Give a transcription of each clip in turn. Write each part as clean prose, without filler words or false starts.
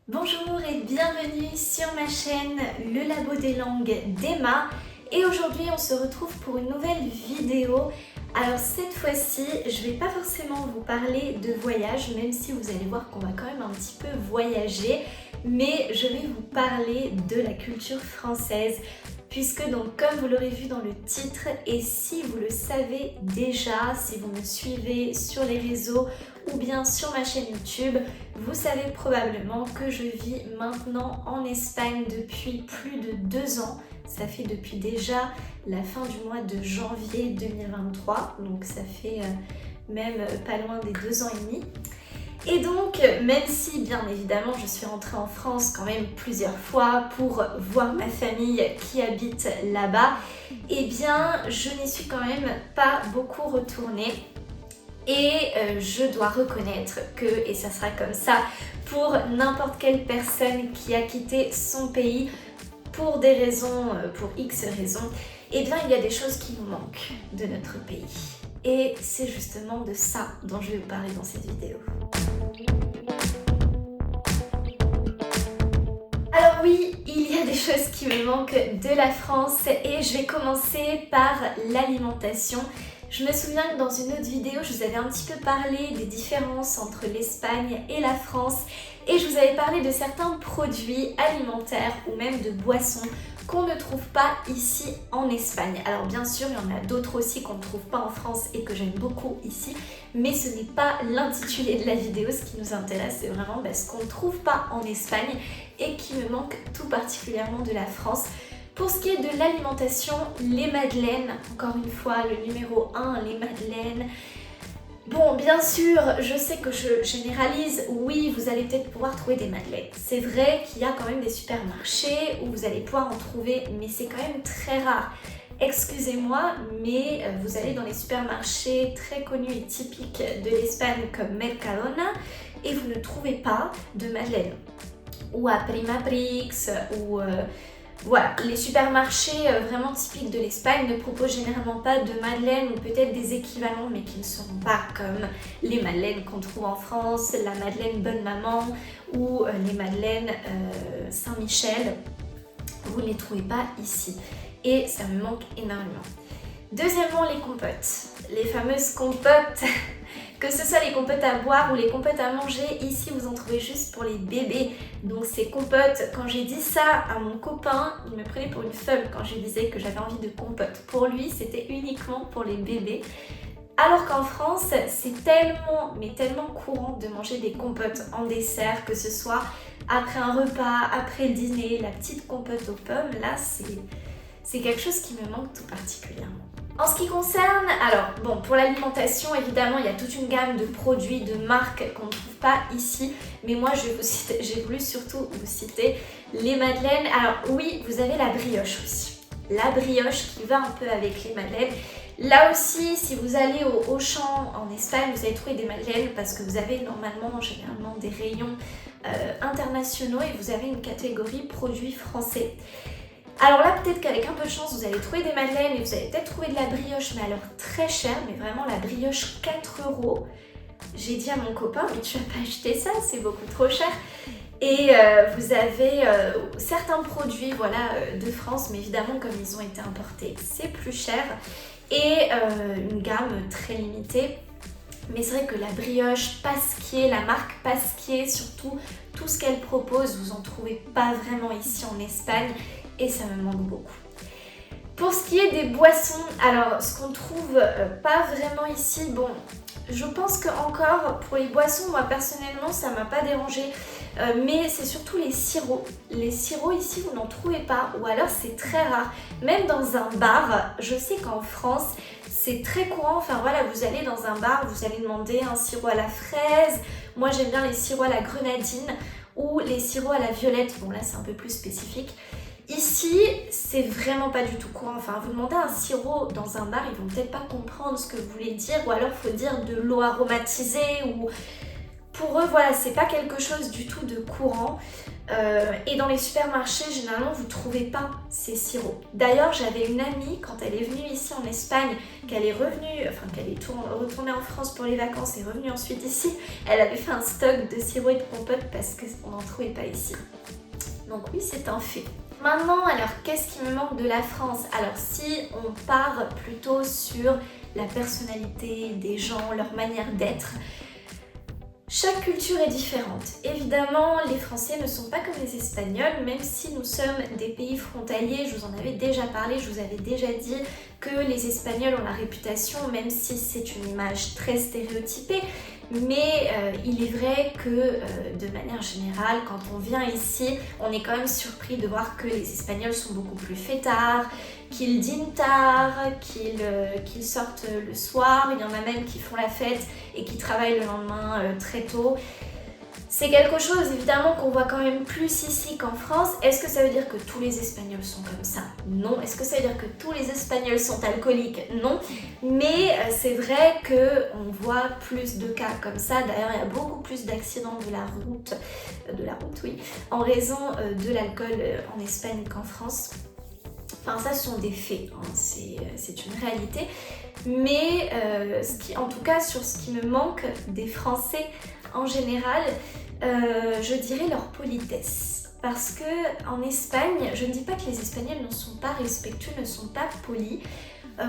Bonjour et bienvenue sur ma chaîne Le Labo des langues d'Emma, et aujourd'hui on se retrouve pour une nouvelle vidéo. Alors cette fois-ci je vais pas forcément vous parler de voyage, même si vous allez voir qu'on va quand même un petit peu voyager, mais je vais vous parler de la culture française. Puisque donc comme vous l'aurez vu dans le titre, et si vous le savez déjà, si vous me suivez sur les réseaux ou bien sur ma chaîne YouTube, vous savez probablement que je vis maintenant en Espagne depuis plus de 2 ans. Ça fait depuis déjà la fin du mois de janvier 2023, donc ça fait même pas loin des 2 ans et demi. Et donc, même si bien évidemment je suis rentrée en France quand même plusieurs fois pour voir ma famille qui habite là-bas, eh bien je n'y suis quand même pas beaucoup retournée. Et je dois reconnaître que, et ça sera comme ça pour n'importe quelle personne qui a quitté son pays pour des raisons, pour X raisons, eh bien il y a des choses qui nous manquent de notre pays. Et c'est justement de ça dont je vais vous parler dans cette vidéo. Alors oui, il y a des choses qui me manquent de la France et je vais commencer par l'alimentation. Je me souviens que dans une autre vidéo, je vous avais un petit peu parlé des différences entre l'Espagne et la France et je vous avais parlé de certains produits alimentaires ou même de boissons qu'on ne trouve pas ici en Espagne. Alors bien sûr, il y en a d'autres aussi qu'on ne trouve pas en France et que j'aime beaucoup ici, mais ce n'est pas l'intitulé de la vidéo. Ce qui nous intéresse, c'est vraiment ce qu'on ne trouve pas en Espagne et qui me manque tout particulièrement de la France. Pour ce qui est de l'alimentation, les madeleines, encore une fois, le numéro 1, les madeleines. Bon, bien sûr, je sais que je généralise, oui, vous allez peut-être pouvoir trouver des madeleines. C'est vrai qu'il y a quand même des supermarchés où vous allez pouvoir en trouver, mais c'est quand même très rare. Excusez-moi, mais vous allez dans les supermarchés très connus et typiques de l'Espagne comme Mercadona et vous ne trouvez pas de madeleine. Ou à Primaprix, ou... Voilà, les supermarchés vraiment typiques de l'Espagne ne proposent généralement pas de madeleines ou peut-être des équivalents, mais qui ne seront pas comme les madeleines qu'on trouve en France, la madeleine Bonne Maman ou les madeleines Saint-Michel. Vous ne les trouvez pas ici et ça me manque énormément. Deuxièmement, les compotes, les fameuses compotes. Que ce soit les compotes à boire ou les compotes à manger, ici vous en trouvez juste pour les bébés. Donc ces compotes, quand j'ai dit ça à mon copain, il me prenait pour une folle quand je lui disais que j'avais envie de compote. Pour lui, c'était uniquement pour les bébés. Alors qu'en France, c'est tellement, mais tellement courant de manger des compotes en dessert, que ce soit après un repas, après le dîner, la petite compote aux pommes, là c'est quelque chose qui me manque tout particulièrement. En ce qui concerne, alors bon, pour l'alimentation, évidemment, il y a toute une gamme de produits, de marques qu'on ne trouve pas ici. Mais moi, j'ai voulu surtout vous citer les madeleines. Alors oui, vous avez la brioche aussi. La brioche qui va un peu avec les madeleines. Là aussi, si vous allez au Auchan en Espagne, vous allez trouver des madeleines parce que vous avez normalement, généralement, des rayons internationaux et vous avez une catégorie produits français. Alors là, peut-être qu'avec un peu de chance, vous allez trouver des madeleines et vous allez peut-être trouver de la brioche, mais alors très chère, mais vraiment la brioche 4 €. J'ai dit à mon copain, mais tu vas pas acheter ça, c'est beaucoup trop cher. Et vous avez certains produits de France, mais évidemment comme ils ont été importés, c'est plus cher. Et une gamme très limitée. Mais c'est vrai que la brioche Pasquier, la marque Pasquier, surtout tout ce qu'elle propose, vous en trouvez pas vraiment ici en Espagne. Et ça me manque beaucoup. Pour ce qui est des boissons, alors ce qu'on trouve pas vraiment ici, bon, je pense que encore pour les boissons, moi personnellement ça m'a pas dérangé, mais c'est surtout les sirops. Les sirops ici vous n'en trouvez pas, ou alors c'est très rare. Même dans un bar, je sais qu'en France c'est très courant, enfin voilà, vous allez dans un bar, vous allez demander un sirop à la fraise, moi j'aime bien les sirops à la grenadine ou les sirops à la violette, bon là c'est un peu plus spécifique. Ici, c'est vraiment pas du tout courant. Enfin, vous demandez un sirop dans un bar, ils vont peut-être pas comprendre ce que vous voulez dire, ou alors faut dire de l'eau aromatisée, ou pour eux, voilà, c'est pas quelque chose du tout de courant. Et dans les supermarchés, généralement, vous ne trouvez pas ces sirops. D'ailleurs, j'avais une amie, quand elle est venue ici en Espagne, qu'elle est revenue, enfin qu'elle est retournée en France pour les vacances et revenue ensuite ici, elle avait fait un stock de sirop et de compote parce qu'on n'en trouvait pas ici. Donc oui, c'est un fait. Maintenant, alors, qu'est-ce qui me manque de la France? Alors, si on part plutôt sur la personnalité des gens, leur manière d'être, chaque culture est différente. Évidemment, les Français ne sont pas comme les Espagnols, même si nous sommes des pays frontaliers. Je vous en avais déjà parlé, je vous avais déjà dit que les Espagnols ont la réputation, même si c'est une image très stéréotypée, mais il est vrai que de manière générale, quand on vient ici, on est quand même surpris de voir que les Espagnols sont beaucoup plus fêtards, qu'ils dînent tard, qu'ils sortent le soir. Il y en a même qui font la fête et qui travaillent le lendemain très tôt. C'est quelque chose évidemment qu'on voit quand même plus ici qu'en France. Est-ce que ça veut dire que tous les Espagnols sont comme ça? Non. Est-ce que ça veut dire que tous les Espagnols sont alcooliques? Non. Mais c'est vrai qu'on voit plus de cas comme ça. D'ailleurs, il y a beaucoup plus d'accidents de la route, oui, en raison de l'alcool en Espagne qu'en France. Enfin, ça, ce sont des faits, hein. C'est une réalité. Mais en tout cas, sur ce qui me manque des Français en général, je dirais leur politesse. Parce que en Espagne, je ne dis pas que les Espagnols ne sont pas respectueux, ne sont pas polis.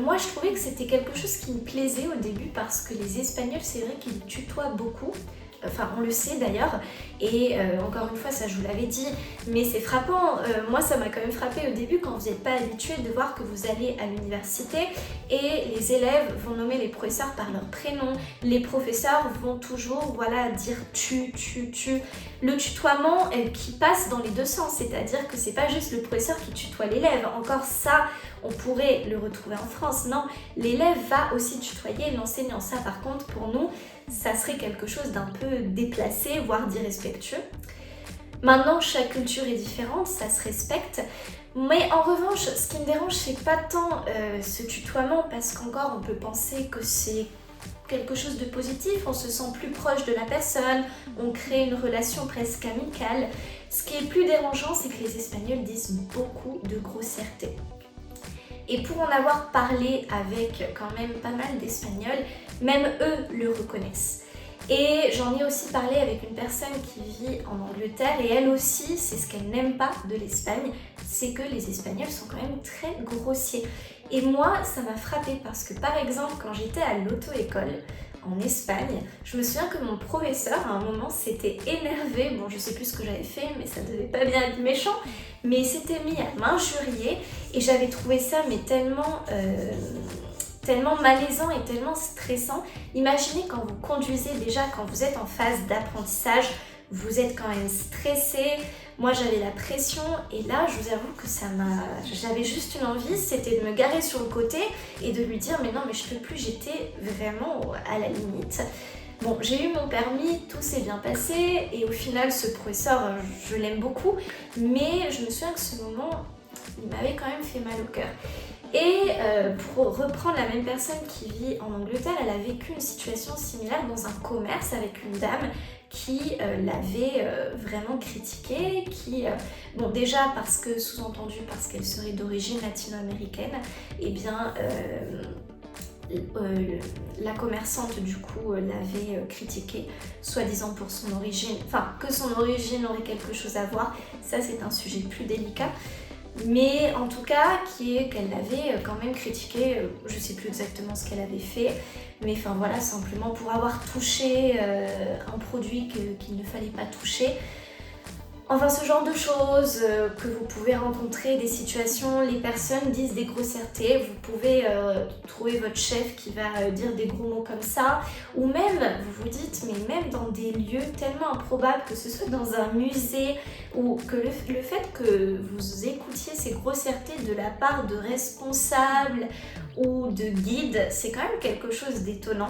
Moi, je trouvais que c'était quelque chose qui me plaisait au début parce que les Espagnols, c'est vrai qu'ils tutoient beaucoup. Enfin, on le sait d'ailleurs, et encore une fois, ça je vous l'avais dit, mais c'est frappant. Moi, ça m'a quand même frappé au début quand vous n'êtes pas habitué de voir que vous allez à l'université et les élèves vont nommer les professeurs par leur prénom. Les professeurs vont toujours, voilà, dire tu. Le tutoiement qui passe dans les deux sens, c'est-à-dire que c'est pas juste le professeur qui tutoie l'élève. Encore ça, on pourrait le retrouver en France. Non, l'élève va aussi tutoyer l'enseignant. Ça, par contre, pour nous, ça serait quelque chose d'un peu déplacé, voire d'irrespectueux. Maintenant, chaque culture est différente, ça se respecte. Mais en revanche, ce qui me dérange, c'est pas tant ce tutoiement, parce qu'encore, on peut penser que c'est quelque chose de positif, on se sent plus proche de la personne, on crée une relation presque amicale. Ce qui est plus dérangeant, c'est que les Espagnols disent beaucoup de grossièreté. Et pour en avoir parlé avec quand même pas mal d'Espagnols, même eux le reconnaissent. Et j'en ai aussi parlé avec une personne qui vit en Angleterre et elle aussi, c'est ce qu'elle n'aime pas de l'Espagne, c'est que les Espagnols sont quand même très grossiers. Et moi, ça m'a frappée parce que par exemple, quand j'étais à l'auto-école en Espagne, je me souviens que mon professeur à un moment s'était énervé, bon je sais plus ce que j'avais fait, mais ça devait pas bien être méchant, mais il s'était mis à m'injurier et j'avais trouvé ça mais tellement malaisant et tellement stressant. Imaginez quand vous conduisez déjà, quand vous êtes en phase d'apprentissage, vous êtes quand même stressé. Moi j'avais la pression et là je vous avoue que j'avais juste une envie, c'était de me garer sur le côté et de lui dire mais non mais je peux plus, j'étais vraiment à la limite. Bon, j'ai eu mon permis, tout s'est bien passé et au final ce professeur, je l'aime beaucoup, mais je me souviens que ce moment, il m'avait quand même fait mal au cœur. Et pour reprendre la même personne qui vit en Angleterre, elle a vécu une situation similaire dans un commerce avec une dame qui l'avait vraiment critiquée, bon déjà parce que, sous-entendu parce qu'elle serait d'origine latino-américaine, et bien la commerçante du coup l'avait critiquée, soi-disant pour son origine, enfin que son origine aurait quelque chose à voir, ça c'est un sujet plus délicat. Mais en tout cas, qu'elle l'avait quand même critiqué, je sais plus exactement ce qu'elle avait fait, mais enfin voilà, simplement pour avoir touché un produit qu'il ne fallait pas toucher. Enfin, ce genre de choses que vous pouvez rencontrer, des situations, les personnes disent des grossièretés, vous pouvez trouver votre chef qui va dire des gros mots comme ça, ou même, vous vous dites, mais même dans des lieux tellement improbables, que ce soit dans un musée, ou que le fait que vous écoutiez ces grossièretés de la part de responsables ou de guides, c'est quand même quelque chose d'étonnant.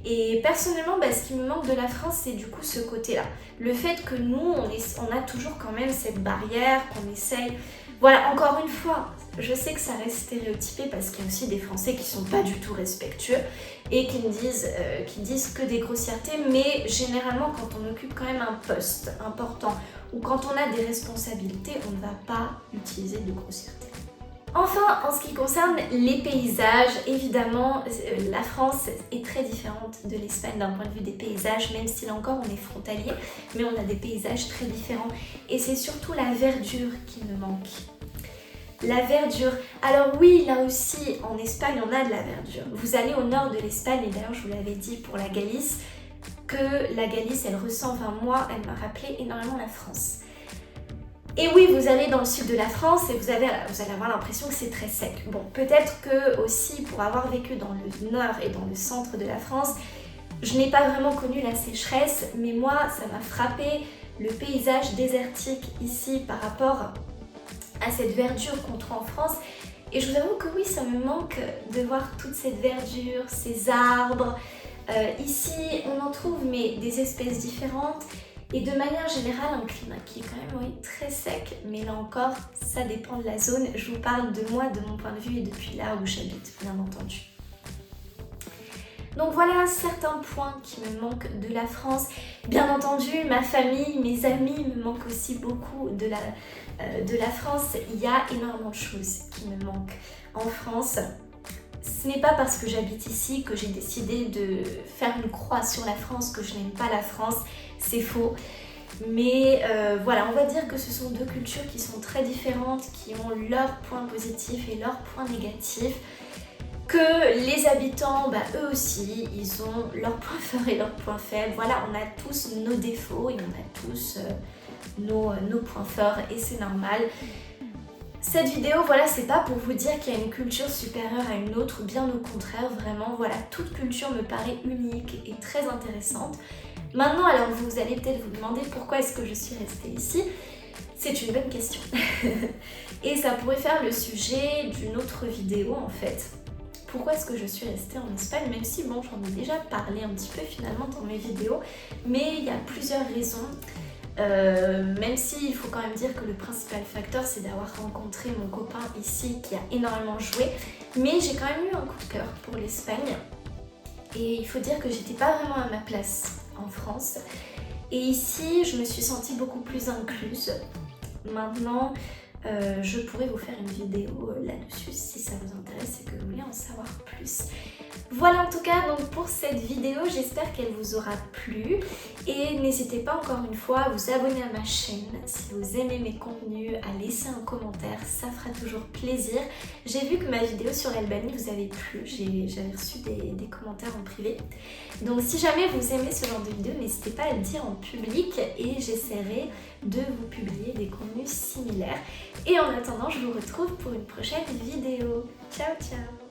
Et personnellement, ce qui me manque de la France, c'est du coup ce côté-là. Le fait que nous, on a toujours quand même cette barrière, qu'on essaye Voilà, encore une fois, je sais que ça reste stéréotypé parce qu'il y a aussi des Français qui sont pas du tout respectueux et qui disent que des grossièretés, mais généralement quand on occupe quand même un poste important ou quand on a des responsabilités, on ne va pas utiliser de grossièreté. Enfin, en ce qui concerne les paysages, évidemment, la France est très différente de l'Espagne d'un point de vue des paysages, même si là encore on est frontalier, mais on a des paysages très différents. Et c'est surtout la verdure qui me manque. La verdure. Alors oui, là aussi, en Espagne, on a de la verdure. Vous allez au nord de l'Espagne, et d'ailleurs je vous l'avais dit pour la Galice, que la Galice, elle ressemble, enfin moi, elle m'a rappelé énormément la France. Et oui, vous allez dans le sud de la France et vous allez avoir l'impression que c'est très sec. Bon, peut-être que aussi, pour avoir vécu dans le nord et dans le centre de la France, je n'ai pas vraiment connu la sécheresse, mais moi, ça m'a frappé le paysage désertique ici par rapport à cette verdure qu'on trouve en France. Et je vous avoue que oui, ça me manque de voir toute cette verdure, ces arbres. Ici, on en trouve mais des espèces différentes. Et de manière générale, un climat qui est quand même oui, très sec, mais là encore, ça dépend de la zone. Je vous parle de moi, de mon point de vue et depuis là où j'habite, bien entendu. Donc voilà certains points qui me manquent de la France. Bien entendu, ma famille, mes amis me manquent aussi beaucoup de la France. Il y a énormément de choses qui me manquent en France. Ce n'est pas parce que j'habite ici que j'ai décidé de faire une croix sur la France, que je n'aime pas la France, c'est faux. Mais voilà, on va dire que ce sont deux cultures qui sont très différentes, qui ont leurs points positifs et leurs points négatifs. Que les habitants, eux aussi, ils ont leurs points forts et leurs points faibles. Voilà, on a tous nos défauts et on a tous nos points forts et c'est normal. Cette vidéo, voilà, c'est pas pour vous dire qu'il y a une culture supérieure à une autre, bien au contraire, vraiment, voilà, toute culture me paraît unique et très intéressante. Maintenant, alors vous allez peut-être vous demander pourquoi est-ce que je suis restée ici. C'est une bonne question. Et ça pourrait faire le sujet d'une autre vidéo en fait. Pourquoi est-ce que je suis restée en Espagne, même si bon, j'en ai déjà parlé un petit peu finalement dans mes vidéos, mais il y a plusieurs raisons. Même s'il faut quand même dire que le principal facteur c'est d'avoir rencontré mon copain ici qui a énormément joué, mais j'ai quand même eu un coup de cœur pour l'Espagne et il faut dire que j'étais pas vraiment à ma place en France et ici je me suis sentie beaucoup plus incluse. Maintenant je pourrais vous faire une vidéo là-dessus si ça vous intéresse et que vous voulez en savoir plus. Voilà en tout cas donc pour cette vidéo, j'espère qu'elle vous aura plu et n'hésitez pas encore une fois à vous abonner à ma chaîne si vous aimez mes contenus, à laisser un commentaire, ça fera toujours plaisir. J'ai vu que ma vidéo sur l'Albanie vous avait plu, j'avais reçu des commentaires en privé. Donc si jamais vous aimez ce genre de vidéo, n'hésitez pas à le dire en public et j'essaierai de vous publier des contenus similaires. Et en attendant, je vous retrouve pour une prochaine vidéo. Ciao ciao!